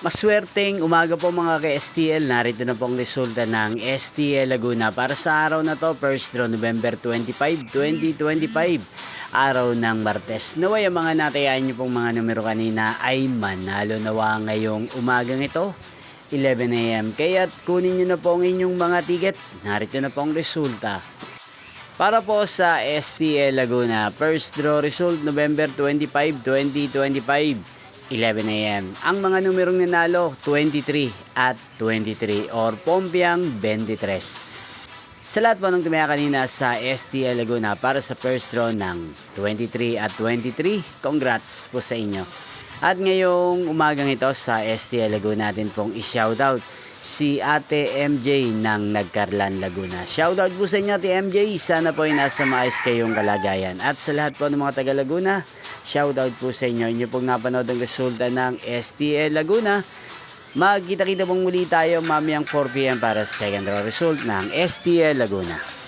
Maswerteng umaga po mga ka-STL. Narito na pong resulta ng STL Laguna para sa araw na to, first draw November 25, 2025. Araw ng Martes. Naway ang mga natayaan nyo pong mga numero kanina ay manalo nawa ngayong umagang ito, 11 AM. Kaya't kunin nyo na po ang inyong mga ticket. Narito na pong resulta. Para po sa STL Laguna, first draw result November 25, 2025. 11 AM. Ang mga numerong nanalo, 23 at 23 or Pompiang 23. Sa lahat po ng tumaya kanina sa STL Laguna para sa first draw ng 23 at 23, congrats po sa inyo. At ngayong umagang ito sa STL Laguna natin pong i-shoutout si Ate MJ ng Nagkarlan Laguna. Shoutout po sa inyo Ate MJ, sana po ay nasa maayos kayong kalagayan. At sa lahat po ng mga taga Laguna, shoutout po sa inyo. Inyo pong napanood ang resulta ng STL Laguna. Magkita-kita pong muli tayo mamayang 4 PM para sa second draw result ng STL Laguna.